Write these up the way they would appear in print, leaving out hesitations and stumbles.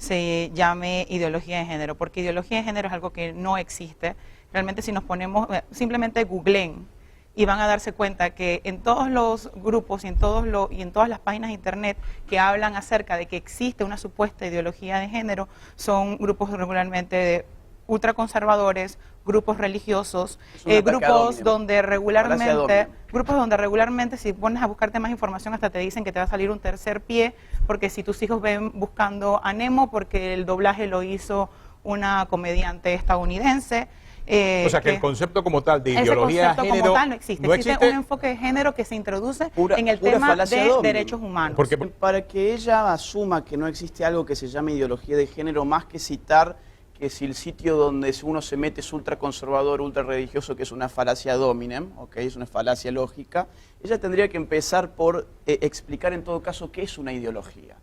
se llame ideología de género, porque ideología de género es algo que no existe. Realmente si nos ponemos, simplemente googleen y van a darse cuenta que en todos los grupos y en todas las páginas de internet que hablan acerca de que existe una supuesta ideología de género, son grupos regularmente de ultraconservadores, grupos religiosos, grupos donde regularmente si pones a buscarte más información hasta te dicen que te va a salir un tercer pie, porque si tus hijos ven buscando a Nemo porque el doblaje lo hizo una comediante estadounidense. O sea que el concepto como tal de ideología de género como tal no existe. Existe un enfoque de género que se introduce en el tema de derechos humanos. Porque para que ella asuma que no existe algo que se llame ideología de género, más que citar que si el sitio donde uno se mete es ultraconservador, ultrarreligioso, que es una falacia dominem, ¿okay? Es una falacia lógica, ella tendría que empezar por explicar en todo caso qué es una ideología.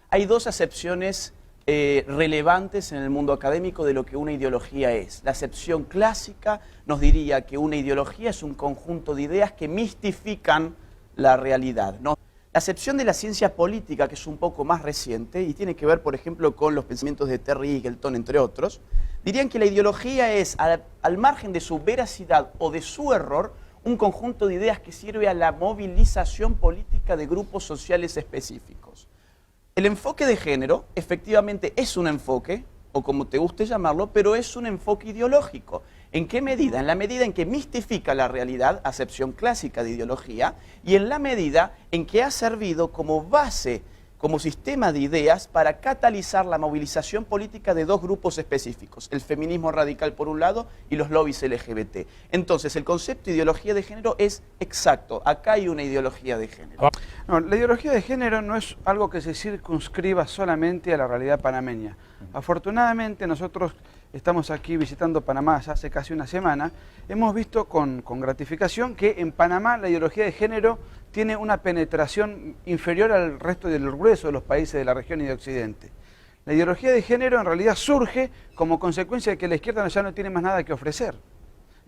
Hay dos acepciones relevantes en el mundo académico de lo que una ideología es. La acepción clásica nos diría que una ideología es un conjunto de ideas que mistifican la realidad, ¿no? La acepción de la ciencia política, que es un poco más reciente y tiene que ver, por ejemplo, con los pensamientos de Terry Eagleton, entre otros, dirían que la ideología es, al margen de su veracidad o de su error, un conjunto de ideas que sirve a la movilización política de grupos sociales específicos. El enfoque de género efectivamente es un enfoque, o como te guste llamarlo, pero es un enfoque ideológico. ¿En qué medida? En la medida en que mistifica la realidad, acepción clásica de ideología, y en la medida en que ha servido como base, como sistema de ideas para catalizar la movilización política de dos grupos específicos, el feminismo radical por un lado y los lobbies LGBT. Entonces, el concepto de ideología de género es exacto, acá hay una ideología de género. No, la ideología de género no es algo que se circunscriba solamente a la realidad panameña. Afortunadamente nosotros estamos aquí visitando Panamá ya hace casi una semana, hemos visto con gratificación que en Panamá la ideología de género tiene una penetración inferior al resto del grueso de los países de la región y de Occidente. La ideología de género en realidad surge como consecuencia de que la izquierda ya no tiene más nada que ofrecer.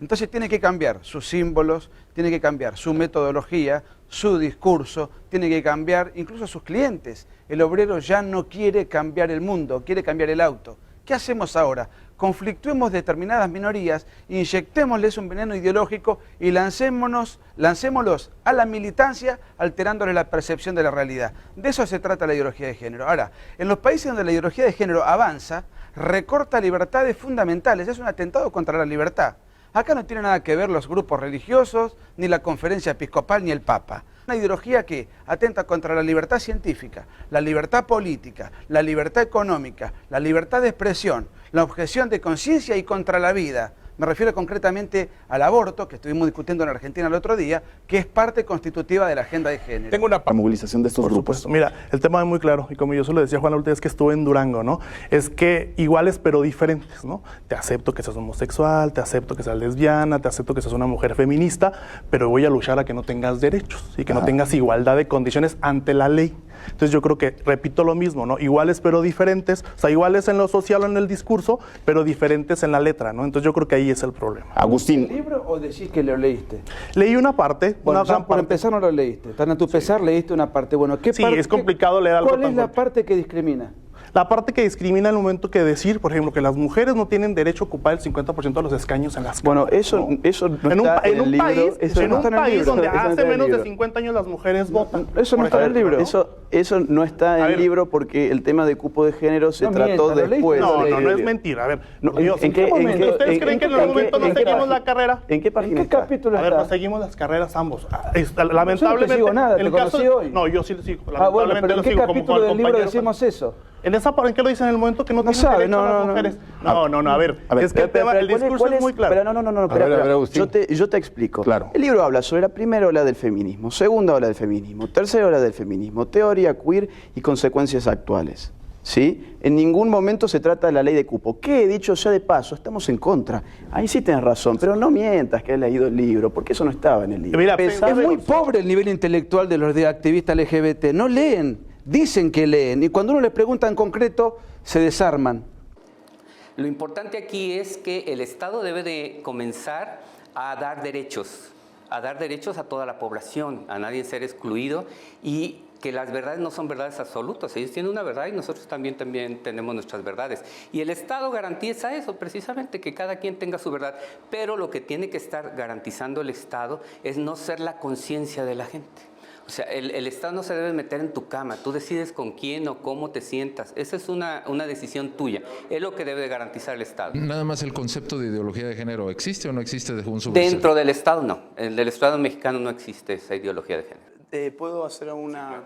Entonces tiene que cambiar sus símbolos, tiene que cambiar su metodología, su discurso, tiene que cambiar incluso sus clientes. El obrero ya no quiere cambiar el mundo, quiere cambiar el auto. ¿Qué hacemos ahora? Conflictuemos determinadas minorías, inyectémosles un veneno ideológico y lancémoslos a la militancia, alterándole la percepción de la realidad. De eso se trata la ideología de género. Ahora, en los países donde la ideología de género avanza, recorta libertades fundamentales, es un atentado contra la libertad. Acá no tiene nada que ver los grupos religiosos, ni la conferencia episcopal, ni el Papa. Una ideología que atenta contra la libertad científica, la libertad política, la libertad económica, la libertad de expresión, la objeción de conciencia y contra la vida. Me refiero concretamente al aborto, que estuvimos discutiendo en Argentina el otro día, que es parte constitutiva de la agenda de género. Tengo una movilización de estos grupos. Supuesto. Mira, el tema es muy claro, y como yo se lo decía a Juan la última vez que estuve en Durango, ¿no? Es que iguales pero diferentes, ¿no? Te acepto que seas homosexual, te acepto que seas lesbiana, te acepto que seas una mujer feminista, pero voy a luchar a que no tengas derechos y que no tengas igualdad de condiciones ante la ley. Entonces yo creo que, repito lo mismo, ¿no? Iguales pero diferentes, o sea, iguales en lo social o en el discurso, pero diferentes en la letra, ¿no? Entonces yo creo que ahí es el problema. Agustín. ¿El libro o decís que lo leíste? Leí una parte. Bueno, una gran por parte. empezar no lo leíste. Tan a tu pesar leíste una parte. Bueno, ¿qué Sí, parte, es complicado leer algo ¿Cuál tan es la fuerte? parte que discrimina? La parte que discrimina en el momento que decir, por ejemplo, que las mujeres no tienen derecho a ocupar el 50% de los escaños en las Bueno, cámaras, eso no está en el libro. En un país donde hace menos de 50 años las mujeres votan. Eso no está en el libro. Eso no está en el libro porque el tema de cupo de género se trató después. No es mentira. A ver, ¿ustedes creen que en algún momento no seguimos la carrera? ¿En qué página ¿En qué capítulo A ver, está? no seguimos las carreras ambos. Yo Lamentablemente. no te sigo nada, te conocí hoy. No, yo sí lo sigo. Ah, bueno, Lamentablemente pero ¿en lo qué sigo como capítulo del libro compañero. decimos eso? ¿En qué lo dicen en el momento que no tienen sabe, derecho no, las no, mujeres? No, a ver, es que el discurso es muy claro. Pero no, espera, Agustín. yo te explico. Claro. El libro habla sobre la primera ola del feminismo, segunda ola del feminismo, tercera ola del feminismo, teoría queer y consecuencias actuales. ¿Sí? En ningún momento se trata de la ley de cupo, que dicho sea de paso, estamos en contra. Ahí sí tienes razón, pero no mientas que has leído el libro, porque eso no estaba en el libro. Mira, Es muy pobre el nivel intelectual de los activistas LGBT. No leen, dicen que leen, y cuando uno les pregunta en concreto, se desarman. Lo importante aquí es que el Estado debe de comenzar a dar derechos a toda la población, a nadie ser excluido, y que las verdades no son verdades absolutas. Ellos tienen una verdad y nosotros también tenemos nuestras verdades. Y el Estado garantiza eso, precisamente, que cada quien tenga su verdad. Pero lo que tiene que estar garantizando el Estado es no ser la conciencia de la gente. O sea, el Estado no se debe meter en tu cama. Tú decides con quién o cómo te sientas. Esa es una decisión tuya. Es lo que debe garantizar el Estado. Nada más el concepto de ideología de género, ¿existe o no existe según su Dentro del Estado, no. En el Estado mexicano no existe esa ideología de género. ¿Puedo hacer una...?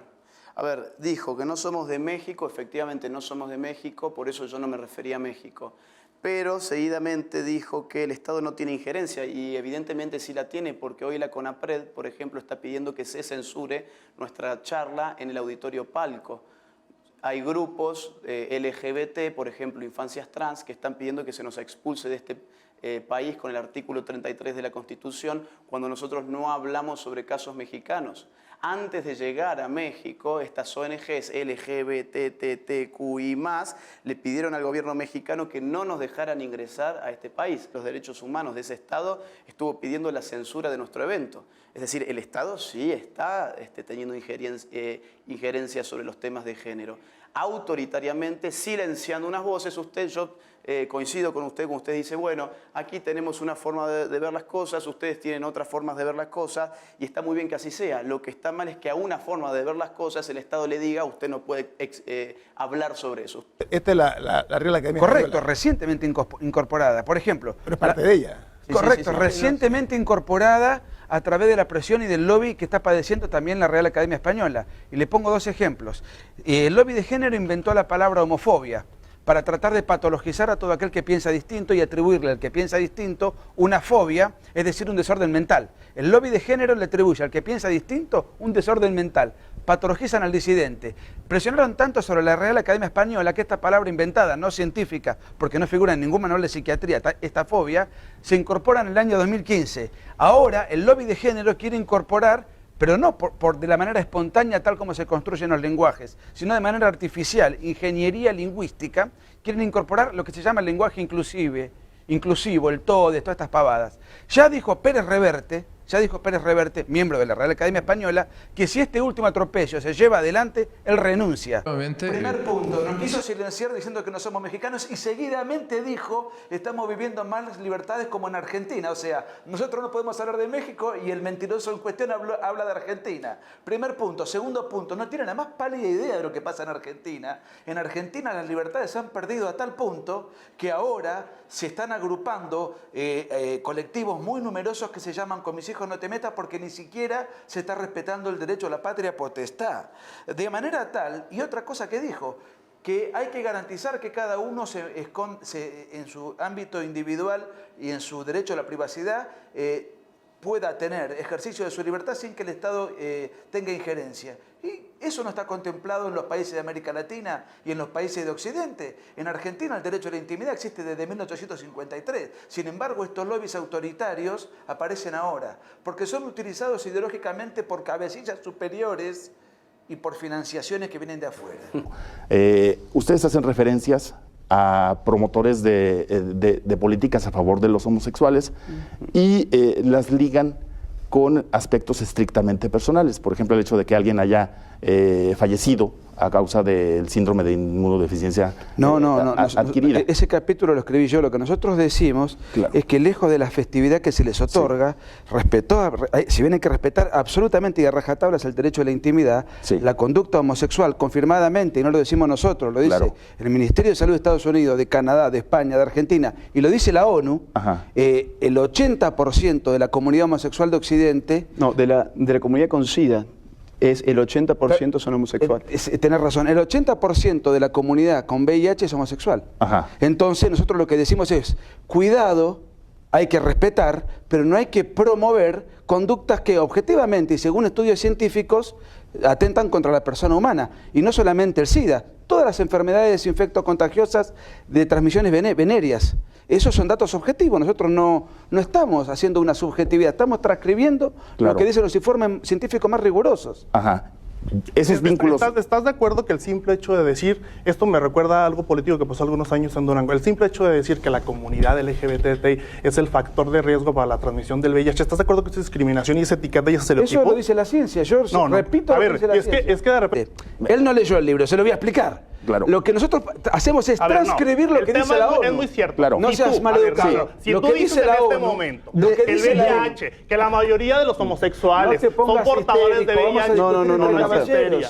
A ver, dijo que no somos de México, efectivamente no somos de México, por eso yo no me refería a México. Pero seguidamente dijo que el Estado no tiene injerencia y evidentemente sí la tiene, porque hoy la CONAPRED, por ejemplo, está pidiendo que se censure nuestra charla en el auditorio Palco. Hay grupos LGBT, por ejemplo, infancias trans, que están pidiendo que se nos expulse de este país con el artículo 33 de la Constitución, cuando nosotros no hablamos sobre casos mexicanos. Antes de llegar a México, estas ONGs LGBTTQI+, le pidieron al gobierno mexicano que no nos dejaran ingresar a este país. Los derechos humanos de ese Estado estuvo pidiendo la censura de nuestro evento. Es decir, el Estado sí está teniendo injerencia sobre los temas de género. Autoritariamente, silenciando unas voces. Yo coincido con usted, cuando usted dice, bueno, aquí tenemos una forma de ver las cosas, ustedes tienen otras formas de ver las cosas, y está muy bien que así sea. Lo que está mal es que a una forma de ver las cosas el Estado le diga, usted no puede hablar sobre eso. Esta es la Real Academia Correcto, Española. recientemente incorporada. Por ejemplo... Pero es parte de ella. Correcto, recientemente incorporada a través de la presión y del lobby que está padeciendo también la Real Academia Española. Y le pongo dos ejemplos. El lobby de género inventó la palabra homofobia para tratar de patologizar a todo aquel que piensa distinto y atribuirle al que piensa distinto una fobia, es decir, un desorden mental. El lobby de género le atribuye al que piensa distinto un desorden mental. Patologizan al disidente. Presionaron tanto sobre la Real Academia Española que esta palabra inventada, no científica, porque no figura en ningún manual de psiquiatría, esta fobia, se incorpora en el año 2015. Ahora el lobby de género quiere incorporar, pero no de la manera espontánea tal como se construyen los lenguajes, sino de manera artificial, ingeniería lingüística, quieren incorporar lo que se llama el lenguaje inclusivo, el TODES, todas estas pavadas. Ya dijo Pérez Reverte, miembro de la Real Academia Española, que si este último atropello se lleva adelante, él renuncia. Primer punto, nos quiso silenciar diciendo que no somos mexicanos y seguidamente dijo, estamos viviendo más libertades como en Argentina. O sea, nosotros no podemos hablar de México y el mentiroso en cuestión habla de Argentina. Primer punto. Segundo punto, no tiene la más pálida idea de lo que pasa en Argentina. En Argentina las libertades se han perdido a tal punto que ahora se están agrupando colectivos muy numerosos que se llaman Con mis hijos no te metas, porque ni siquiera se está respetando el derecho a la patria potestad. De manera tal, y otra cosa que dijo, que hay que garantizar que cada uno en su ámbito individual y en su derecho a la privacidad pueda tener ejercicio de su libertad sin que el Estado tenga injerencia. Y eso no está contemplado en los países de América Latina y en los países de Occidente. En Argentina el derecho a la intimidad existe desde 1853. Sin embargo, estos lobbies autoritarios aparecen ahora, porque son utilizados ideológicamente por cabecillas superiores y por financiaciones que vienen de afuera. Ustedes hacen referencias a promotores de políticas a favor de los homosexuales y las ligan con aspectos estrictamente personales. Por ejemplo, el hecho de que alguien haya fallecido a causa del síndrome de inmunodeficiencia adquirida. Ese capítulo lo escribí yo. Lo que nosotros decimos es que lejos de la festividad que se les otorga, si bien hay que respetar absolutamente y a rajatablas el derecho a la intimidad, la conducta homosexual confirmadamente, y no lo decimos nosotros, lo dice el Ministerio de Salud de Estados Unidos, de Canadá, de España, de Argentina, y lo dice la ONU, el 80% de la comunidad homosexual de Occidente... No, de la comunidad con SIDA. El 80% son homosexuales. Tenés razón, el 80% de la comunidad con VIH es homosexual. Entonces nosotros lo que decimos es, cuidado, hay que respetar, pero no hay que promover conductas que objetivamente y según estudios científicos atentan contra la persona humana. Y no solamente el SIDA, todas las enfermedades infectocontagiosas de transmisiones venéreas. Esos son datos objetivos, nosotros no estamos haciendo una subjetividad, estamos transcribiendo lo que dicen los informes científicos más rigurosos. Esos vínculos... ¿Estás de acuerdo que el simple hecho de decir, esto me recuerda a algo político que pasó algunos años en Durango, el simple hecho de decir que la comunidad LGBTI es el factor de riesgo para la transmisión del VIH, ¿estás de acuerdo que es discriminación y es etiqueta y es estereotipo? Eso lo dice la ciencia, yo repito lo que dice la ciencia. Es que de repente... Él no leyó el libro, se lo voy a explicar. Claro. Lo que nosotros hacemos es transcribir lo que dice la ONU. Es muy cierto. Claro. No seas maleducado. Si tú dices en este momento que el VIH, que la mayoría de los homosexuales son portadores de VIH,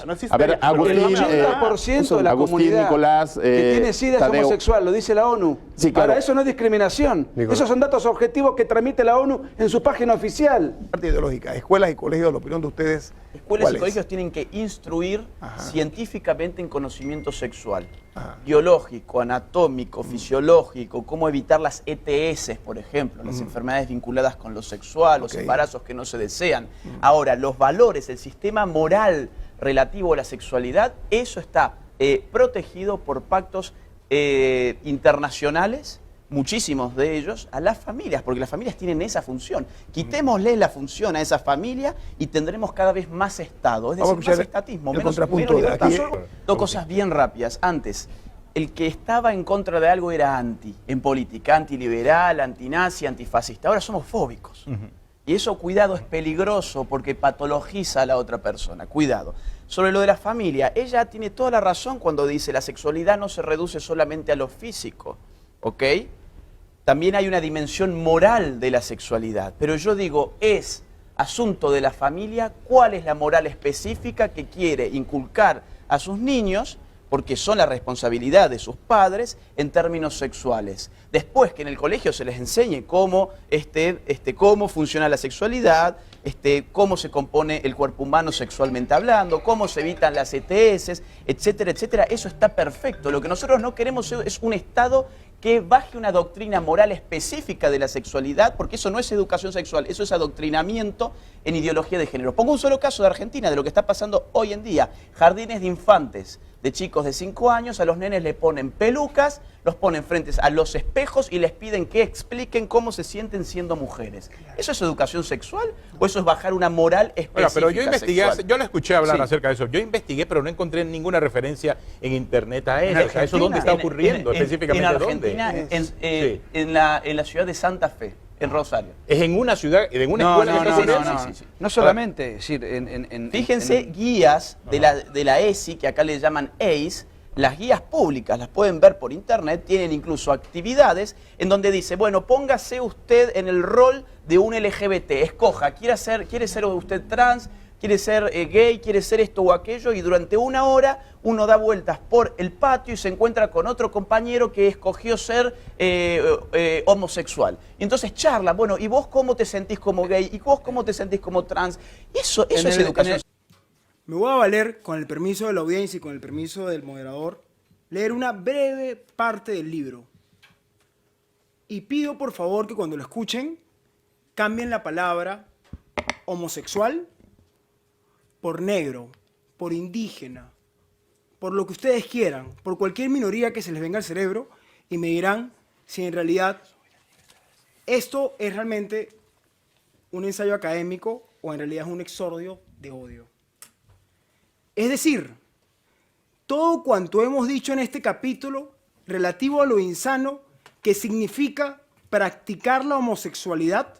no existe. A ver, Agustín, el 80% de la comunidad Nicolás, que tiene SIDA es homosexual, lo dice la ONU. Sí, claro. Ahora, eso no es discriminación. Esos son datos objetivos que transmite la ONU en su página oficial. Parte ideológica, escuelas y colegios, la opinión de ustedes. Escuelas y colegios tienen que instruir científicamente en conocimiento sexual, biológico, anatómico, fisiológico, cómo evitar las ETS, por ejemplo, las enfermedades vinculadas con lo sexual, los embarazos que no se desean. Ahora, los valores, el sistema moral relativo a la sexualidad, eso está protegido por pactos internacionales, muchísimos de ellos, a las familias, porque las familias tienen esa función. Quitémosle la función a esa familia y tendremos cada vez más Estado, es decir, más estatismo, menos libertad. Dos cosas bien rápidas. Antes, el que estaba en contra de algo era anti, en política, antiliberal, antinazi, antifascista. Ahora somos fóbicos. Y eso, cuidado, es peligroso porque patologiza a la otra persona. Cuidado. Sobre lo de la familia, ella tiene toda la razón cuando dice la sexualidad no se reduce solamente a lo físico, ¿ok? También hay una dimensión moral de la sexualidad, pero yo digo, es asunto de la familia cuál es la moral específica que quiere inculcar a sus niños, porque son la responsabilidad de sus padres en términos sexuales. Después que en el colegio se les enseñe cómo, cómo funciona la sexualidad, cómo se compone el cuerpo humano sexualmente hablando, cómo se evitan las ETS, etcétera, etcétera, eso está perfecto. Lo que nosotros no queremos es un Estado que baje una doctrina moral específica de la sexualidad, porque eso no es educación sexual, eso es adoctrinamiento en ideología de género. Pongo un solo caso de Argentina, de lo que está pasando hoy en día. Jardines de infantes de chicos de 5 años, a los nenes le ponen pelucas, los ponen frente a los espejos y les piden que expliquen cómo se sienten siendo mujeres. ¿Eso es educación sexual o eso es bajar una moral específica? Bueno, pero yo investigué, sexual? yo le escuché hablar acerca de eso. Yo investigué, pero no encontré ninguna referencia en internet a eso. O sea, ¿eso dónde está ocurriendo específicamente? En Argentina, ¿dónde? En la ciudad de Santa Fe. En Rosario. ¿Es en una ciudad, en una escuela? No solamente, es decir, fíjense, guías de la ESI, que acá le llaman ACE, las guías públicas, las pueden ver por internet, tienen incluso actividades en donde dice, bueno, póngase usted en el rol de un LGBT, escoja, quiere ser usted trans, quiere ser gay, quiere ser esto o aquello, y durante 1 hora uno da vueltas por el patio y se encuentra con otro compañero que escogió ser homosexual. Y entonces charla, bueno, ¿y vos cómo te sentís como gay? ¿Y vos cómo te sentís como trans? Eso es educación. Me voy a valer, con el permiso de la audiencia y con el permiso del moderador, leer una breve parte del libro. Y pido por favor que cuando lo escuchen, cambien la palabra homosexual por negro, por indígena, por lo que ustedes quieran, por cualquier minoría que se les venga al cerebro, y me dirán si en realidad esto es realmente un ensayo académico o en realidad es un exordio de odio. Es decir, todo cuanto hemos dicho en este capítulo relativo a lo insano que significa practicar la homosexualidad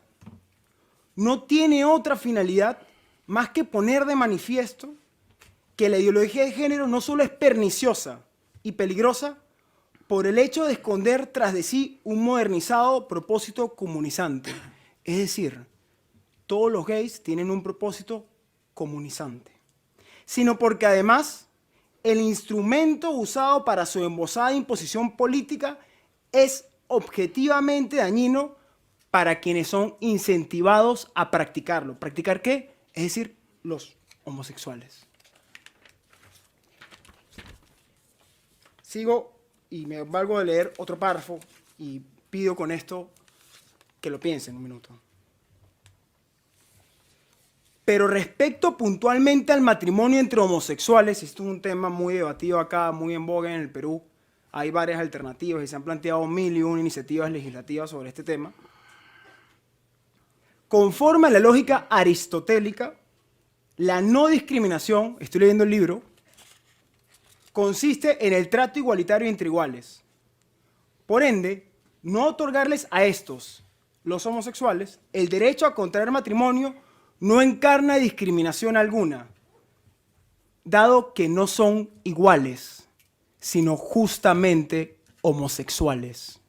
no tiene otra finalidad más que poner de manifiesto que la ideología de género no solo es perniciosa y peligrosa por el hecho de esconder tras de sí un modernizado propósito comunizante. Es decir, todos los gays tienen un propósito comunizante, sino porque además el instrumento usado para su embosada imposición política es objetivamente dañino para quienes son incentivados a practicarlo. ¿Practicar qué? Es decir, los homosexuales. Sigo y me valgo de leer otro párrafo y pido con esto que lo piensen un minuto. Pero respecto puntualmente al matrimonio entre homosexuales, esto es un tema muy debatido acá, muy en boga en el Perú. Hay varias alternativas y se han planteado 1001 iniciativas legislativas sobre este tema. Conforme a la lógica aristotélica, La no discriminación, estoy leyendo el libro, consiste en el trato igualitario entre iguales. Por ende, no otorgarles a estos, los homosexuales, el derecho a contraer matrimonio no encarna discriminación alguna, dado que no son iguales, sino justamente homosexuales.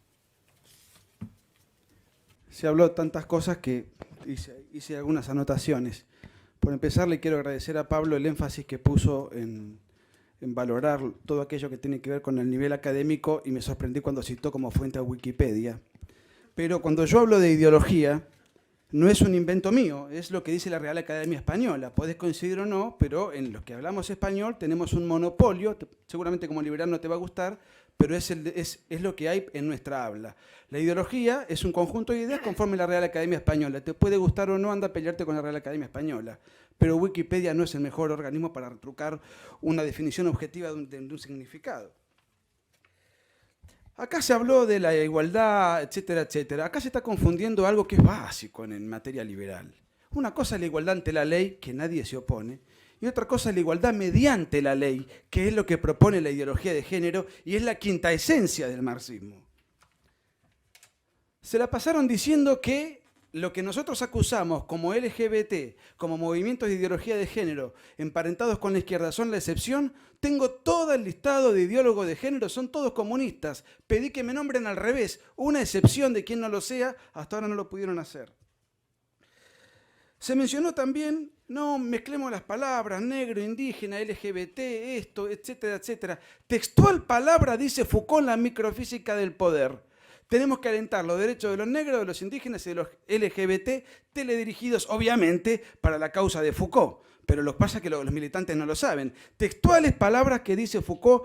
Se habló tantas cosas que hice algunas anotaciones. Por empezar, le quiero agradecer a Pablo el énfasis que puso en valorar todo aquello que tiene que ver con el nivel académico, y me sorprendí cuando citó como fuente a Wikipedia. Pero cuando yo hablo de ideología, no es un invento mío, es lo que dice la Real Academia Española. Podés coincidir o no, pero en los que hablamos español tenemos un monopolio, seguramente como liberal no te va a gustar, pero es lo que hay en nuestra habla. La ideología es un conjunto de ideas conforme la Real Academia Española. Te puede gustar o no, anda a pelearte con la Real Academia Española. Pero Wikipedia no es el mejor organismo para retrucar una definición objetiva de un significado. Acá se habló de la igualdad, etcétera, etcétera. Acá se está confundiendo algo que es básico en materia liberal. Una cosa es la igualdad ante la ley, que nadie se opone, y otra cosa es la igualdad mediante la ley, que es lo que propone la ideología de género y es la quinta esencia del marxismo. Se la pasaron diciendo que lo que nosotros acusamos como LGBT, como movimientos de ideología de género emparentados con la izquierda son la excepción. Tengo todo el listado de ideólogos de género, son todos comunistas. Pedí que me nombren al revés, una excepción de quien no lo sea, hasta ahora no lo pudieron hacer. Se mencionó también, no mezclemos las palabras, negro, indígena, LGBT, esto, etcétera, etcétera. Textual palabra dice Foucault en la microfísica del poder. Tenemos que alentar los derechos de los negros, de los indígenas y de los LGBT, teledirigidos obviamente para la causa de Foucault. Pero lo que pasa es que los militantes no lo saben. Textuales palabras que dice Foucault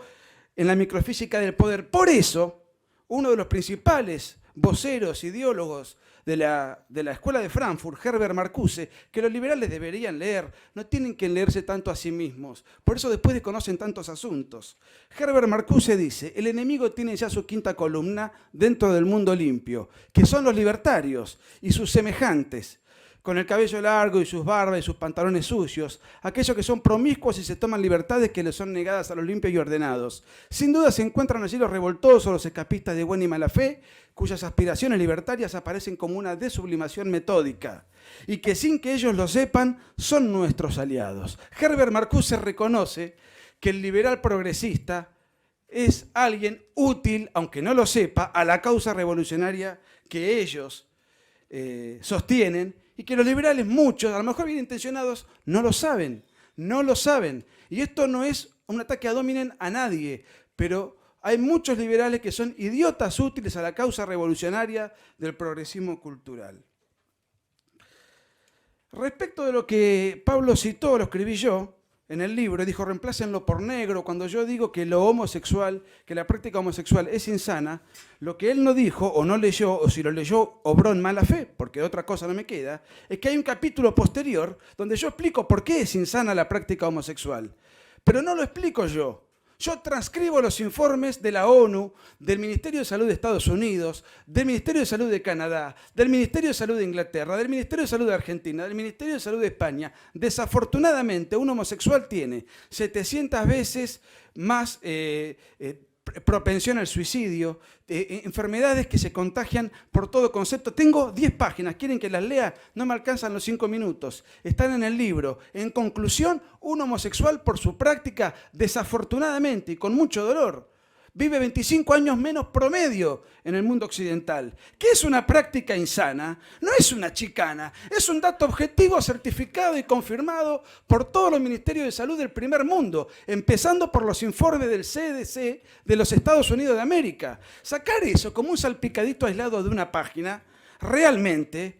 en la microfísica del poder. Por eso, uno de los principales voceros, ideólogos de la Escuela de Frankfurt, Herbert Marcuse, que los liberales deberían leer, no tienen que leerse tanto a sí mismos, por eso después desconocen tantos asuntos. Herbert Marcuse dice, el enemigo tiene ya su quinta columna dentro del mundo limpio, que son los libertarios y sus semejantes, con el cabello largo y sus barbas y sus pantalones sucios, aquellos que son promiscuos y se toman libertades que les son negadas a los limpios y ordenados. Sin duda se encuentran allí los revoltosos, los escapistas de buena y mala fe, cuyas aspiraciones libertarias aparecen como una desublimación metódica, y que sin que ellos lo sepan, son nuestros aliados. Herbert Marcuse reconoce que el liberal progresista es alguien útil, aunque no lo sepa, a la causa revolucionaria que ellos sostienen, y que los liberales, muchos, a lo mejor bien intencionados, no lo saben, no lo saben. Y esto no es un ataque ad hominem a nadie, pero hay muchos liberales que son idiotas útiles a la causa revolucionaria del progresismo cultural. Respecto de lo que Pablo citó, lo escribí yo en el libro, dijo, reemplácenlo por negro. Cuando yo digo que lo homosexual, que la práctica homosexual es insana, lo que él no dijo o no leyó, o si lo leyó, obró en mala fe, porque otra cosa no me queda, es que hay un capítulo posterior donde yo explico por qué es insana la práctica homosexual. Pero no lo explico yo. Yo transcribo los informes de la ONU, del Ministerio de Salud de Estados Unidos, del Ministerio de Salud de Canadá, del Ministerio de Salud de Inglaterra, del Ministerio de Salud de Argentina, del Ministerio de Salud de España. Desafortunadamente, un homosexual tiene 700 veces más propensión al suicidio, enfermedades que se contagian por todo concepto. Tengo 10 páginas, ¿quieren que las lea? No me alcanzan los 5 minutos. Están en el libro. En conclusión, un homosexual por su práctica, desafortunadamente y con mucho dolor, vive 25 años menos promedio en el mundo occidental. ¿Qué es una práctica insana? No es una chicana, es un dato objetivo, certificado y confirmado por todos los ministerios de salud del primer mundo, empezando por los informes del CDC de los Estados Unidos de América. Sacar eso como un salpicadito aislado de una página, realmente,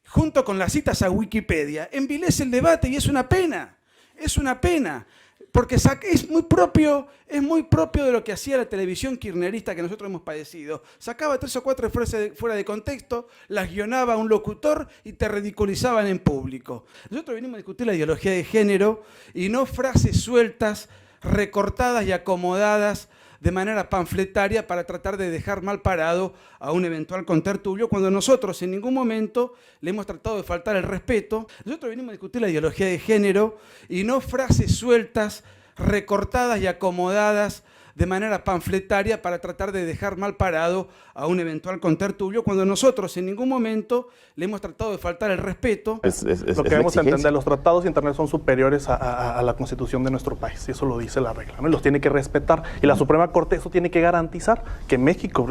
junto con las citas a Wikipedia, envilece el debate y es una pena, es una pena. Porque es muy propio de lo que hacía la televisión kirchnerista que nosotros hemos padecido. Sacaba 3 o 4 frases fuera de contexto, las guionaba un locutor y te ridiculizaban en público. Nosotros venimos a discutir la ideología de género y no frases sueltas, recortadas y acomodadas de manera panfletaria para tratar de dejar mal parado a un eventual contertulio, cuando nosotros en ningún momento le hemos tratado de faltar el respeto. Nosotros venimos a discutir la ideología de género y no frases sueltas, recortadas y acomodadas de manera panfletaria para tratar de dejar mal parado a un eventual contertulio, cuando nosotros en ningún momento le hemos tratado de faltar el respeto. Lo que debemos entender, los tratados internacionales son superiores a la Constitución de nuestro país, y eso lo dice la regla, ¿no? Y los tiene que respetar, y la Suprema Corte eso tiene que garantizar, que México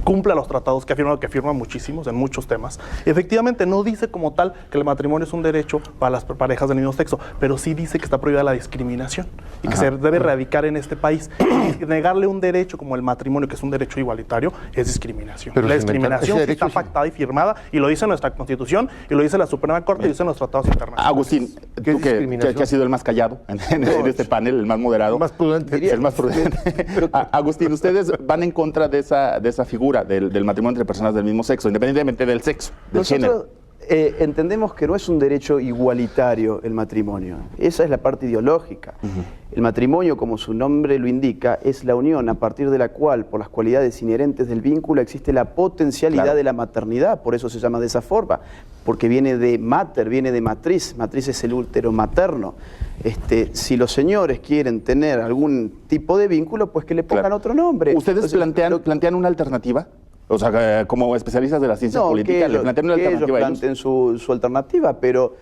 cumpla los tratados que firman muchísimos, en muchos temas. Efectivamente, no dice como tal que el matrimonio es un derecho para las parejas del mismo sexo, pero sí dice que está prohibida la discriminación, y que se debe erradicar en este país. Y negarle un derecho como el matrimonio, que es un derecho igualitario, es discriminación. Pero la discriminación sí está sí. pactada y firmada, y lo dice nuestra Constitución, y lo dice la Suprema Corte, y lo dicen los tratados internacionales. Agustín, tú que has sido el más callado en este panel, el más moderado. El más prudente. El más prudente. Agustín, ustedes van en contra de esa figura del matrimonio entre personas del mismo sexo, independientemente del sexo, del género. Entendemos que no es un derecho igualitario el matrimonio. Esa es la parte ideológica. El matrimonio, como su nombre lo indica, es la unión a partir de la cual, por las cualidades inherentes del vínculo, existe la potencialidad de la maternidad. Por eso se llama de esa forma, porque viene de mater, viene de matriz. Matriz es el útero materno. Si los señores quieren tener algún tipo de vínculo, pues que le pongan otro nombre. ¿Ustedes plantean una alternativa? O sea, como especialistas de la ciencia política, ¿le plantean una alternativa a ellos? Planteen su alternativa, pero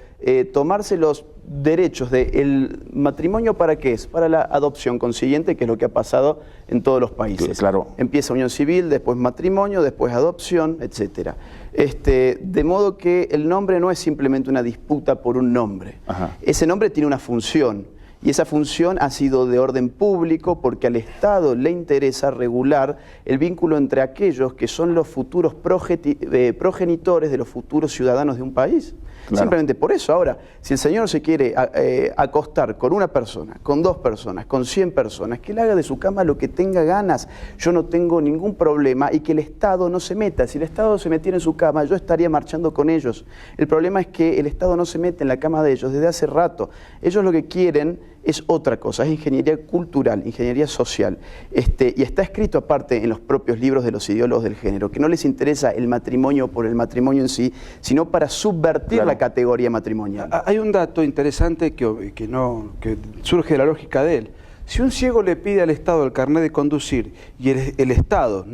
tomarse los derechos del matrimonio, ¿para qué es? Para la adopción consiguiente, que es lo que ha pasado en todos los países. Claro. Empieza unión civil, después matrimonio, después adopción, etcétera. De modo que el nombre no es simplemente una disputa por un nombre. Ajá. Ese nombre tiene una función. Y esa función ha sido de orden público porque al Estado le interesa regular el vínculo entre aquellos que son los futuros progenitores de los futuros ciudadanos de un país. Claro. Simplemente por eso. Ahora, si el señor se quiere acostar con una persona, con 2 personas, con 100 personas, que él haga de su cama lo que tenga ganas. Yo no tengo ningún problema, y que el Estado no se meta. Si el Estado se metiera en su cama, yo estaría marchando con ellos. El problema es que el Estado no se mete en la cama de ellos desde hace rato. Ellos lo que quieren es otra cosa, es ingeniería cultural, ingeniería social. Y está escrito aparte en los propios libros de los ideólogos del género, que no les interesa el matrimonio por el matrimonio en sí, sino para subvertir la categoría matrimonial. Hay un dato interesante que surge de la lógica de él. Si un ciego le pide al Estado el carnet de conducir y el Estado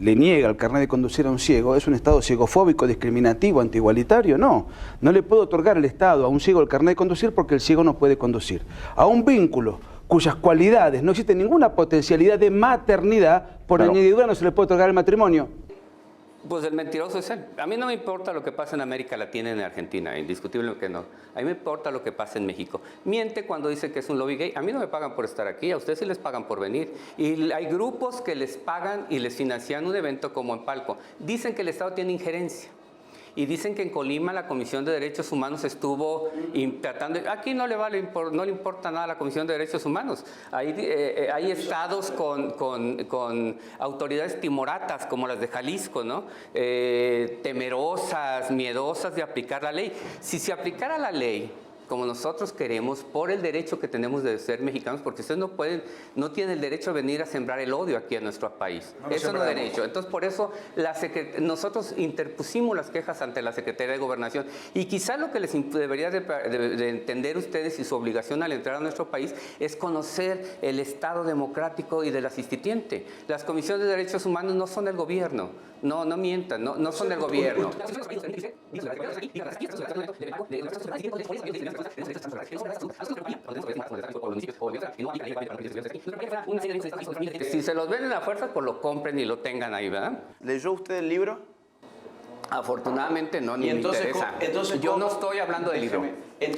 le niega el carnet de conducir a un ciego, ¿es un Estado ciegofóbico, discriminativo, antiigualitario? No. No le puede otorgar el Estado a un ciego el carnet de conducir porque el ciego no puede conducir. A un vínculo cuyas cualidades no existe ninguna potencialidad de maternidad, por añadidura no se le puede otorgar el matrimonio. Pues el mentiroso es él. A mí no me importa lo que pasa en América Latina y en Argentina, indiscutible que no. A mí me importa lo que pasa en México. Miente cuando dice que es un lobby gay. A mí no me pagan por estar aquí, a ustedes sí les pagan por venir. Y hay grupos que les pagan y les financian un evento como en Palco. Dicen que el Estado tiene injerencia. Y dicen que en Colima la Comisión de Derechos Humanos estuvo tratando... Aquí no le importa nada a la Comisión de Derechos Humanos. Hay estados con autoridades timoratas, como las de Jalisco, ¿no? Temerosas, miedosas de aplicar la ley. Si se aplicara la ley como nosotros queremos, por el derecho que tenemos de ser mexicanos, porque ustedes no tienen el derecho a venir a sembrar el odio aquí en nuestro país. Eso no es derecho. Entonces, por eso nosotros interpusimos las quejas ante la Secretaría de Gobernación. Y quizás lo que les debería de entender ustedes, y su obligación al entrar a nuestro país, es conocer el Estado democrático y de las instituciones. Las comisiones de derechos humanos no son del gobierno. No mientan, no son del gobierno. Si se los venden a fuerza, pues lo compren y lo tengan ahí, ¿verdad? ¿Leyó usted el libro? Afortunadamente no, ni me interesa. Yo no estoy hablando del libro.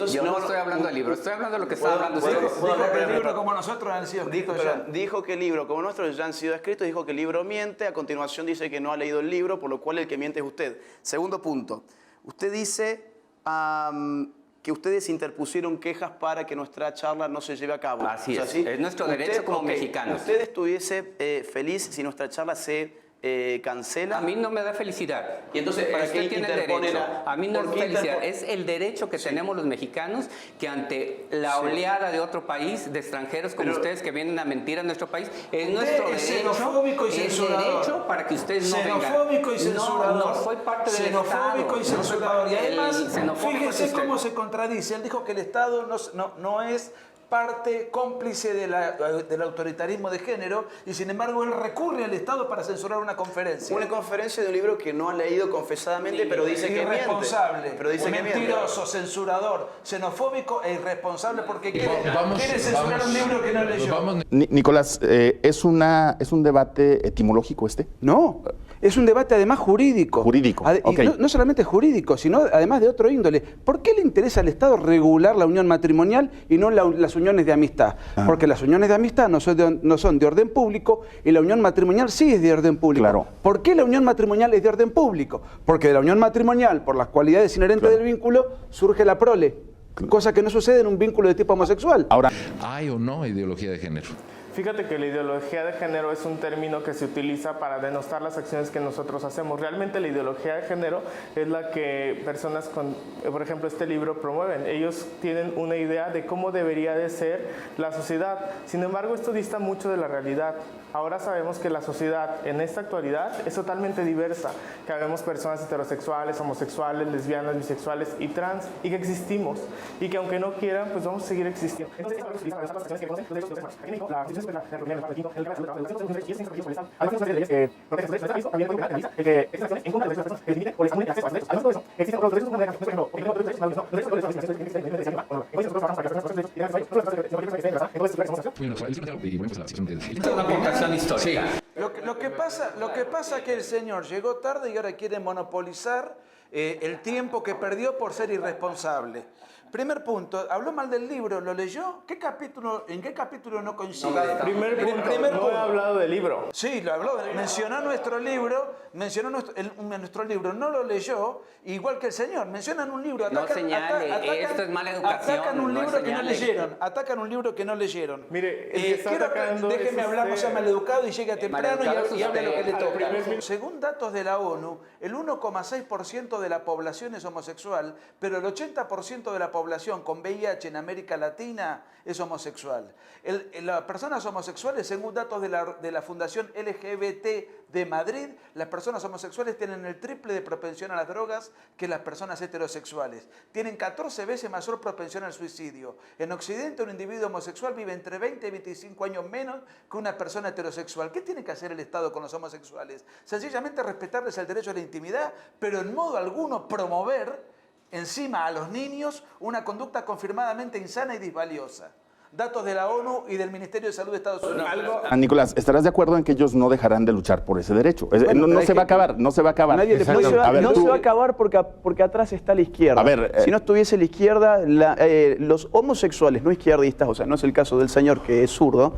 Yo no estoy hablando del libro, estoy hablando de lo que están hablando ustedes. Dijo que el libro como nosotros han sido escritos ya. Dijo que el libro como nosotros ya han sido escritos, dijo que el libro miente, a continuación dice que no ha leído el libro, por lo cual el que miente es usted. Segundo punto, usted dice que ustedes interpusieron quejas para que nuestra charla no se lleve a cabo. Así es nuestro derecho como mexicanos. ¿Usted estuviese feliz si nuestra charla se cancela. A mí no me da felicidad. Y entonces, ¿para usted qué tiene interpone derecho? la- A mí no ¿por es qué felicidad, interpone? es el derecho que tenemos los mexicanos que ante la oleada de otro país, de extranjeros como ustedes que vienen a mentir a nuestro país, es nuestro es derecho, xenofóbico y es censurador. derecho para que ustedes no vengan. Xenofóbico y censurador. No soy parte del Estado. Xenofóbico y no soy censurador. parte Y además, del xenofóbico es fíjese usted. cómo se contradice. Él dijo que el Estado no es parte cómplice del autoritarismo de género y sin embargo él recurre al Estado para censurar una conferencia. Una conferencia de un libro que no ha leído confesadamente, pero dice que miente. Irresponsable, Pero dice que miente. mentiroso, censurador, xenofóbico e irresponsable porque quiere Vamos- censurar vamos- un libro que no leyó. vamos- Nicolás, ¿es un debate etimológico este? No, es un debate además jurídico. Jurídico, Y ok. no solamente jurídico, sino además de otro índole. ¿Por qué le interesa al Estado regular la unión matrimonial y no las uniones de amistad? Porque las uniones de amistad no son de orden público y la unión matrimonial sí es de orden público. Claro. ¿Por qué la unión matrimonial es de orden público? Porque de la unión matrimonial, por las cualidades inherentes del vínculo, surge la prole. Cosa que no sucede en un vínculo de tipo homosexual. Ahora, ¿Hay o no ideología de género? Fíjate que la ideología de género es un término que se utiliza para denostar las acciones que nosotros hacemos. Realmente la ideología de género es la que personas con, por ejemplo, este libro promueven. Ellos tienen una idea de cómo debería de ser la sociedad. Sin embargo, esto dista mucho de la realidad. Ahora sabemos que la sociedad en esta actualidad es totalmente diversa, que habemos personas heterosexuales, homosexuales, lesbianas, bisexuales y trans, y que existimos, y que aunque no quieran, pues vamos a seguir existiendo. Histórica. Lo que pasa es que el señor llegó tarde y ahora quiere monopolizar el tiempo que perdió por ser irresponsable. Primer punto, habló mal del libro, ¿lo leyó? ¿En qué capítulo no coincide? Primer punto, no he hablado del libro. Sí, lo habló, mencionó nuestro libro, nuestro libro, no lo leyó, igual que el señor, mencionan un libro, No señale, esto es mala educación, atacan un no libro que no señale. leyeron, atacan un libro que no leyeron. Mire, el que está atacando déjeme es hablar, no usted. sea maleducado y llega temprano Maleducado y es hable lo que le usted. toca. Según datos de la ONU, el 1,6% de la población es homosexual, pero el 80% de la población con VIH en América Latina es homosexual. Las personas homosexuales, según datos de la Fundación LGBT de Madrid, las personas homosexuales tienen el triple de propensión a las drogas que las personas heterosexuales. Tienen 14 veces mayor propensión al suicidio. En Occidente, un individuo homosexual vive entre 20 y 25 años menos que una persona heterosexual. ¿Qué tiene que hacer el Estado con los homosexuales? Sencillamente respetarles el derecho a la intimidad, pero en modo alguno promover encima a los niños una conducta confirmadamente insana y disvaliosa. Datos de la ONU y del Ministerio de Salud de Estados Unidos. Nicolás, ¿estarás de acuerdo en que ellos no dejarán de luchar por ese derecho? Bueno, no hay se va a que- acabar, no se va a acabar. No Exacto. se va A ver, tú- a acabar porque atrás está la izquierda. A ver, si no estuviese la izquierda, los homosexuales no izquierdistas, o sea, no es el caso del señor que es zurdo,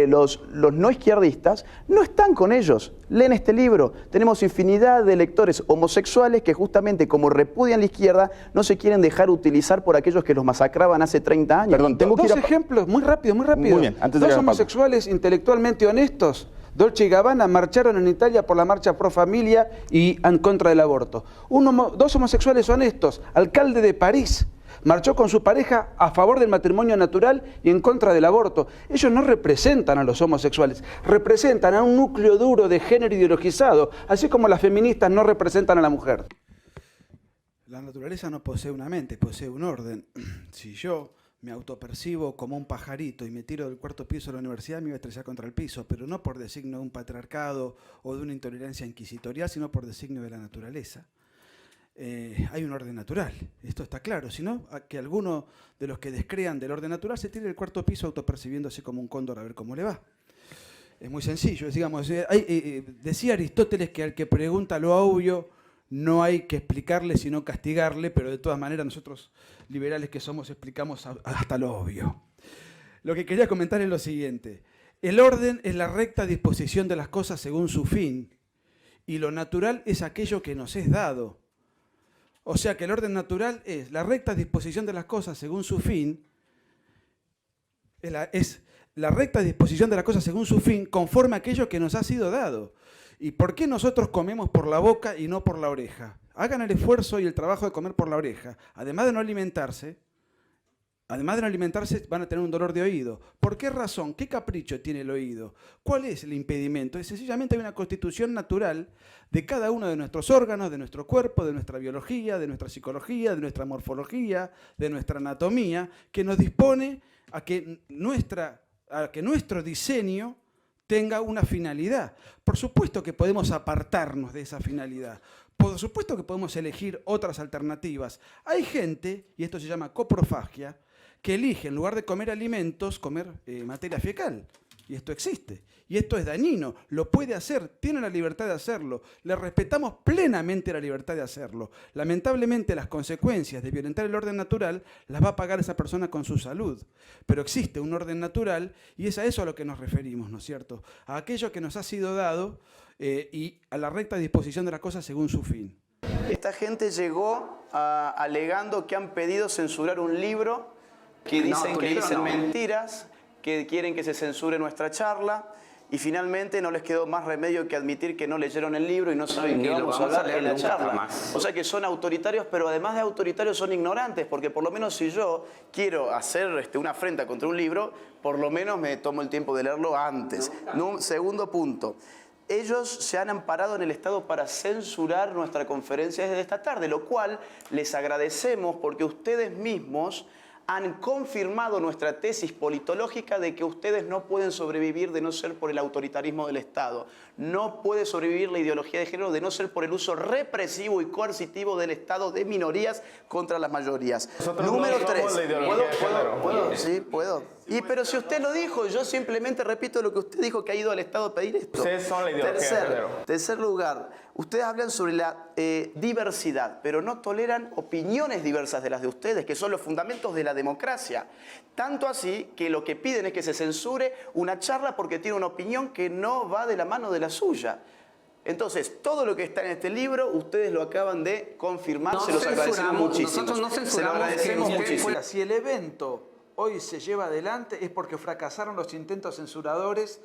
los no izquierdistas no están con ellos. Leen este libro. Tenemos infinidad de lectores homosexuales que justamente como repudian la izquierda, no se quieren dejar utilizar por aquellos que los masacraban hace 30 años. Perdón, tengo que Dos ir a... ejemplos, muy rápido. Muy bien, antes de Dos llegar a Pablo. homosexuales intelectualmente honestos, Dolce y Gabbana, marcharon en Italia por la marcha pro familia y en contra del aborto. Dos homosexuales honestos, alcalde de París, marchó con su pareja a favor del matrimonio natural y en contra del aborto. Ellos no representan a los homosexuales, representan a un núcleo duro de género ideologizado, así como las feministas no representan a la mujer. La naturaleza no posee una mente, posee un orden. Si yo me autopercibo como un pajarito y me tiro del cuarto piso de la universidad, me voy a estrellar contra el piso, pero no por designio de un patriarcado o de una intolerancia inquisitorial, sino por designio de la naturaleza. Hay un orden natural, esto está claro, sino que alguno de los que descrean del orden natural se tire del cuarto piso autopercibiéndose como un cóndor a ver cómo le va. Es muy sencillo, digamos, decía Aristóteles que al que pregunta lo obvio no hay que explicarle sino castigarle, pero de todas maneras nosotros liberales que somos explicamos hasta lo obvio. Lo que quería comentar es lo siguiente: el orden es la recta disposición de las cosas según su fin y lo natural es aquello que nos es dado. O sea que el orden natural es la recta disposición de las cosas según su fin, es la recta disposición de las cosas según su fin conforme a aquello que nos ha sido dado. ¿Y por qué nosotros comemos por la boca y no por la oreja? Hagan el esfuerzo y el trabajo de comer por la oreja. Además de no alimentarse, van a tener un dolor de oído. ¿Por qué razón? ¿Qué capricho tiene el oído? ¿Cuál es el impedimento? Es sencillamente hay una constitución natural de cada uno de nuestros órganos, de nuestro cuerpo, de nuestra biología, de nuestra psicología, de nuestra morfología, de nuestra anatomía, que nos dispone a que nuestro diseño tenga una finalidad. Por supuesto que podemos apartarnos de esa finalidad. Por supuesto que podemos elegir otras alternativas. Hay gente, y esto se llama coprofagia, que elige en lugar de comer alimentos, comer materia fecal. Y esto existe. Y esto es dañino. Lo puede hacer, tiene la libertad de hacerlo. Le respetamos plenamente la libertad de hacerlo. Lamentablemente las consecuencias de violentar el orden natural las va a pagar esa persona con su salud. Pero existe un orden natural y es a eso a lo que nos referimos, ¿no es cierto? A aquello que nos ha sido dado y a la recta disposición de las cosas según su fin. Esta gente llegó alegando que han pedido censurar un libro, que dicen mentiras, que quieren que se censure nuestra charla, y finalmente no les quedó más remedio que admitir que no leyeron el libro y no saben qué vamos a hablar en la charla. O sea que son autoritarios, pero además de autoritarios son ignorantes, porque por lo menos si yo quiero hacer una afrenta contra un libro, por lo menos me tomo el tiempo de leerlo antes. Segundo punto. Ellos se han amparado en el Estado para censurar nuestra conferencia desde esta tarde, lo cual les agradecemos porque ustedes mismos han confirmado nuestra tesis politológica de que ustedes no pueden sobrevivir de no ser por el autoritarismo del Estado. No puede sobrevivir la ideología de género de no ser por el uso represivo y coercitivo del Estado de minorías contra las mayorías. Número 3. ¿Puedo? Sí, puedo. Pero si usted lo dijo, yo simplemente repito lo que usted dijo, que ha ido al Estado a pedir esto. Ustedes son la ideología de género. Tercer lugar, ustedes hablan sobre la diversidad, pero no toleran opiniones diversas de las de ustedes, que son los fundamentos de la democracia. Tanto así que lo que piden es que se censure una charla porque tiene una opinión que no va de la mano de la suya. Entonces, todo lo que está en este libro, ustedes lo acaban de confirmar, se los agradecemos muchísimo. Nosotros no censuramos, se lo agradecemos muchísimo. Si el evento hoy se lleva adelante es porque fracasaron los intentos censuradores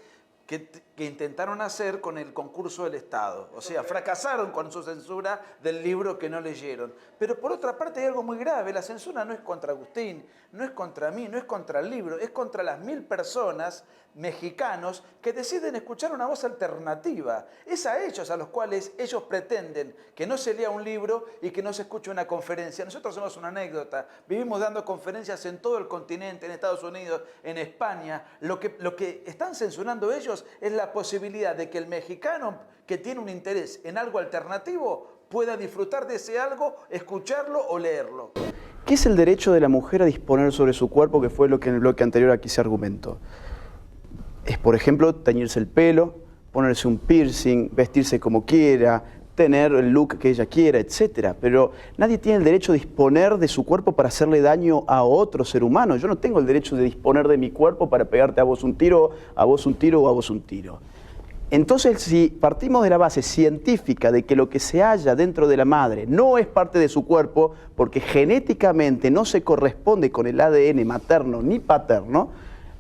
que intentaron hacer con el concurso del Estado. O sea, fracasaron con su censura del libro que no leyeron. Pero por otra parte hay algo muy grave. La censura no es contra Agustín, no es contra mí, no es contra el libro, es contra las 1000 personas mexicanos que deciden escuchar una voz alternativa. Es a ellos a los cuales ellos pretenden que no se lea un libro y que no se escuche una conferencia. Nosotros somos una anécdota. Vivimos dando conferencias en todo el continente, en Estados Unidos, en España. Lo que están censurando ellos es la posibilidad de que el mexicano que tiene un interés en algo alternativo pueda disfrutar de ese algo, escucharlo o leerlo. ¿Qué es el derecho de la mujer a disponer sobre su cuerpo, que fue lo que en el bloque anterior aquí se argumentó? Es, por ejemplo, teñirse el pelo, ponerse un piercing, vestirse como quiera, tener el look que ella quiera, etc. Pero nadie tiene el derecho de disponer de su cuerpo para hacerle daño a otro ser humano. Yo no tengo el derecho de disponer de mi cuerpo para pegarte a vos un tiro, a vos un tiro o a vos un tiro. Entonces, si partimos de la base científica de que lo que se halla dentro de la madre no es parte de su cuerpo, porque genéticamente no se corresponde con el ADN materno ni paterno,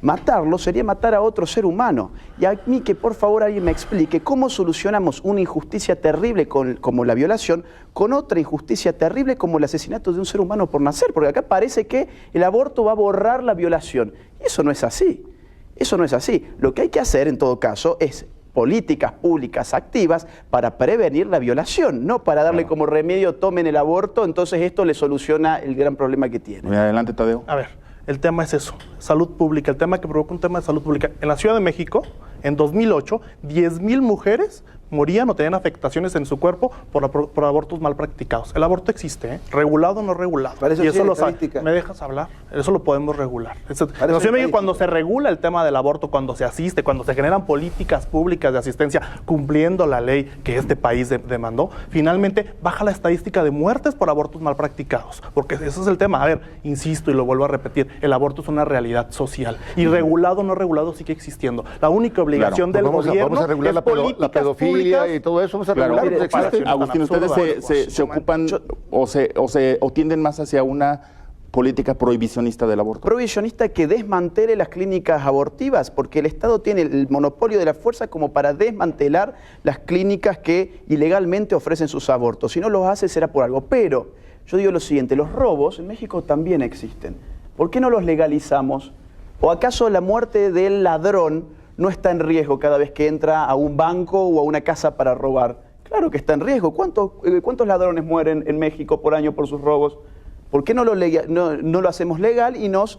matarlo sería matar a otro ser humano. Y a mí que por favor alguien me explique cómo solucionamos una injusticia terrible como la violación con otra injusticia terrible como el asesinato de un ser humano por nacer. Porque acá parece que el aborto va a borrar la violación. Y eso no es así. Eso no es así. Lo que hay que hacer en todo caso es políticas públicas activas para prevenir la violación, no para darle como remedio tomen el aborto, entonces esto le soluciona el gran problema que tiene. Muy adelante, Tadeo. A ver, el tema es eso, salud pública, el tema que provoca un tema de salud pública. En la Ciudad de México, en 2008, 10,000 mujeres morían o tenían afectaciones en su cuerpo por abortos mal practicados. El aborto existe, ¿eh? Regulado o no regulado. Eso y eso sí, lo sabe. ¿Me dejas hablar? Eso lo podemos regular. En la Ciudad de México, cuando se regula el tema del aborto, cuando se asiste, cuando se generan políticas públicas de asistencia cumpliendo la ley que este país demandó, finalmente baja la estadística de muertes por abortos mal practicados. Porque ese es el tema. A ver, insisto y lo vuelvo a repetir, el aborto es una realidad social. Y regulado o no regulado sigue existiendo. La única obligación del gobierno vamos a regular es la pedofilia y todo eso, vamos a regular. Agustín, ustedes se ocupan o tienden más hacia una política prohibicionista del aborto. Prohibicionista que desmantele las clínicas abortivas, porque el Estado tiene el monopolio de la fuerza como para desmantelar las clínicas que ilegalmente ofrecen sus abortos. Si no los hace será por algo. Pero yo digo lo siguiente, los robos en México también existen. ¿Por qué no los legalizamos? ¿O acaso la muerte del ladrón no está en riesgo cada vez que entra a un banco o a una casa para robar? Claro que está en riesgo. ¿Cuántos ladrones mueren en México por año por sus robos? ¿Por qué no lo hacemos legal y nos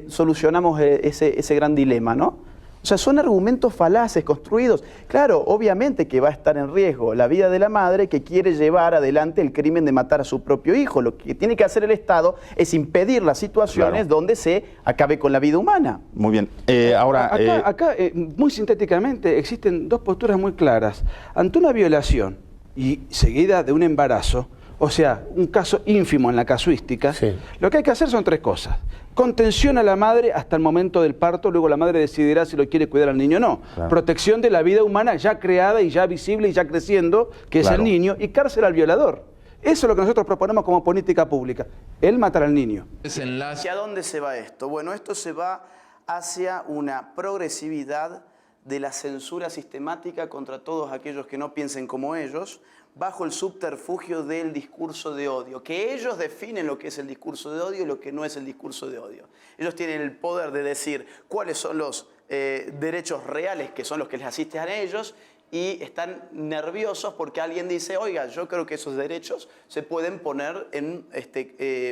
solucionamos ese gran dilema, ¿no? O sea, son argumentos falaces construidos. Claro, obviamente que va a estar en riesgo la vida de la madre que quiere llevar adelante el crimen de matar a su propio hijo. Lo que tiene que hacer el Estado es impedir las situaciones donde se acabe con la vida humana. Muy bien. Ahora, Acá, muy sintéticamente, existen dos posturas muy claras. Ante una violación y seguida de un embarazo, o sea, un caso ínfimo en la casuística, lo que hay que hacer son tres cosas. Contención a la madre hasta el momento del parto, luego la madre decidirá si lo quiere cuidar al niño o no. Claro. Protección de la vida humana ya creada y ya visible y ya creciendo, que es el niño, y cárcel al violador. Eso es lo que nosotros proponemos como política pública, el matar al niño. ¿Hacia dónde se va esto? Bueno, esto se va hacia una progresividad de la censura sistemática contra todos aquellos que no piensen como ellos, bajo el subterfugio del discurso de odio, que ellos definen lo que es el discurso de odio y lo que no es el discurso de odio. Ellos tienen el poder de decir cuáles son los derechos reales, que son los que les asisten a ellos, y están nerviosos porque alguien dice, oiga, yo creo que esos derechos se pueden poner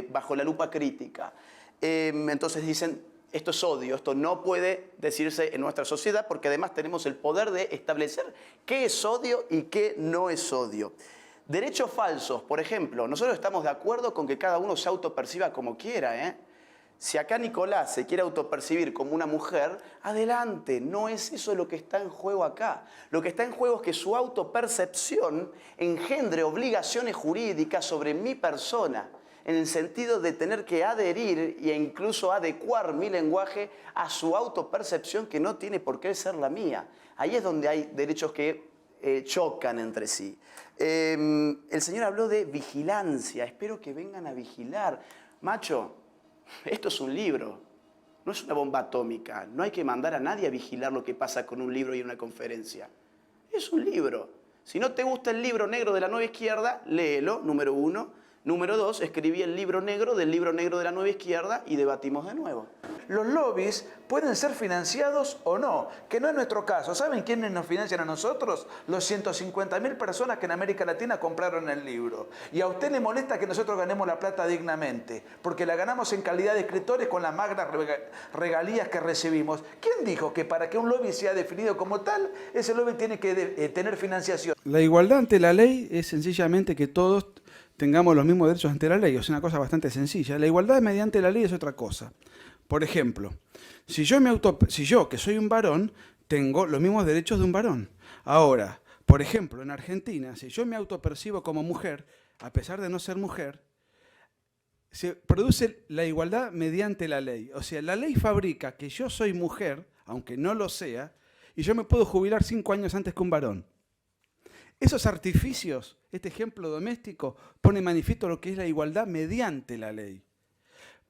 bajo la lupa crítica. Entonces dicen, esto es odio, esto no puede decirse en nuestra sociedad porque además tenemos el poder de establecer qué es odio y qué no es odio. Derechos falsos, por ejemplo, nosotros estamos de acuerdo con que cada uno se autoperciba como quiera, ¿eh? Si acá Nicolás se quiere autopercibir como una mujer, adelante, no es eso lo que está en juego acá. Lo que está en juego es que su autopercepción engendre obligaciones jurídicas sobre mi persona, en el sentido de tener que adherir e incluso adecuar mi lenguaje a su autopercepción que no tiene por qué ser la mía. Ahí es donde hay derechos que chocan entre sí. El señor habló de vigilancia, espero que vengan a vigilar. Macho, esto es un libro, no es una bomba atómica, no hay que mandar a nadie a vigilar lo que pasa con un libro y una conferencia. Es un libro. Si no te gusta el libro negro de la nueva izquierda, léelo, número 1. Número 2, escribí el libro negro de la nueva izquierda y debatimos de nuevo. Los lobbies pueden ser financiados o no, que no es nuestro caso. ¿Saben quiénes nos financian a nosotros? Los 150.000 personas que en América Latina compraron el libro. Y a usted le molesta que nosotros ganemos la plata dignamente, porque la ganamos en calidad de escritores con las magnas regalías que recibimos. ¿Quién dijo que para que un lobby sea definido como tal, ese lobby tiene que tener financiación? La igualdad ante la ley es sencillamente que todos tengamos los mismos derechos ante la ley. Es una cosa bastante sencilla. La igualdad mediante la ley es otra cosa. Por ejemplo, si yo, que soy un varón, tengo los mismos derechos de un varón. Ahora, por ejemplo, en Argentina, si yo me autopercibo como mujer, a pesar de no ser mujer, se produce la igualdad mediante la ley. O sea, la ley fabrica que yo soy mujer, aunque no lo sea, y yo me puedo jubilar 5 años antes que un varón. Esos artificios, este ejemplo doméstico, pone manifiesto lo que es la igualdad mediante la ley.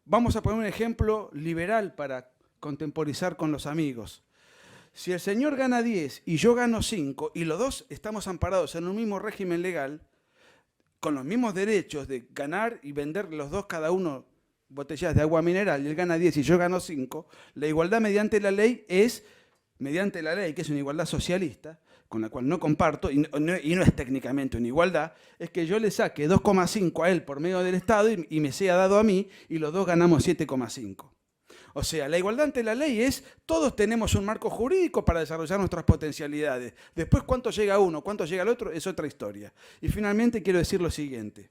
Vamos a poner un ejemplo liberal para contemporizar con los amigos. Si el señor gana 10 y yo gano 5 y los dos estamos amparados en un mismo régimen legal, con los mismos derechos de ganar y vender los dos cada uno botellas de agua mineral, y él gana 10 y yo gano 5, la igualdad mediante la ley es, mediante la ley, que es una igualdad socialista, con la cual no comparto, y no es técnicamente una igualdad, es que yo le saque 2,5 a él por medio del Estado y me sea dado a mí, y los dos ganamos 7,5. O sea, la igualdad ante la ley es, todos tenemos un marco jurídico para desarrollar nuestras potencialidades. Después, cuánto llega uno, cuánto llega el otro, es otra historia. Y finalmente quiero decir lo siguiente.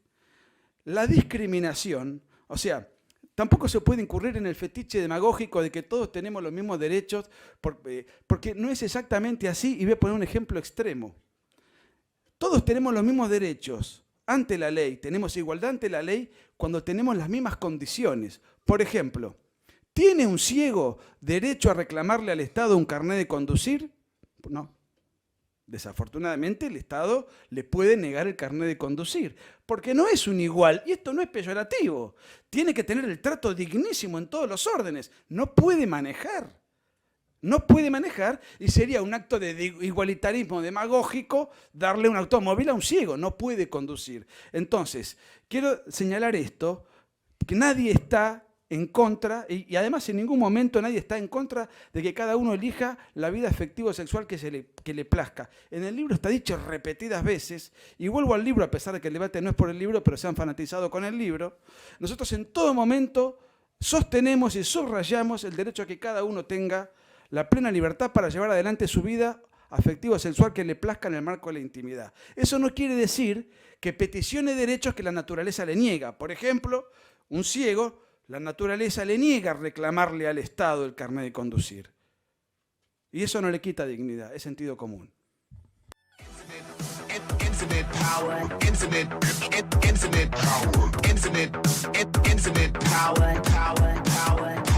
La discriminación, o sea, tampoco se puede incurrir en el fetiche demagógico de que todos tenemos los mismos derechos, porque no es exactamente así, y voy a poner un ejemplo extremo. Todos tenemos los mismos derechos ante la ley, tenemos igualdad ante la ley cuando tenemos las mismas condiciones. Por ejemplo, ¿tiene un ciego derecho a reclamarle al Estado un carnet de conducir? No. Desafortunadamente el Estado le puede negar el carnet de conducir, porque no es un igual, y esto no es peyorativo. Tiene que tener el trato dignísimo en todos los órdenes. No puede manejar. No puede manejar y sería un acto de igualitarismo demagógico darle un automóvil a un ciego. No puede conducir. Entonces, quiero señalar esto, que nadie está en contra, y además en ningún momento nadie está en contra de que cada uno elija la vida afectivo-sexual que le plazca. En el libro está dicho repetidas veces, y vuelvo al libro a pesar de que el debate no es por el libro, pero se han fanatizado con el libro. Nosotros en todo momento sostenemos y subrayamos el derecho a que cada uno tenga la plena libertad para llevar adelante su vida afectivo-sexual que le plazca en el marco de la intimidad. Eso no quiere decir que peticione derechos que la naturaleza le niega. Por ejemplo, un ciego, la naturaleza le niega reclamarle al Estado el carnet de conducir. Y eso no le quita dignidad, es sentido común. Infinite power, infinite power, power, power.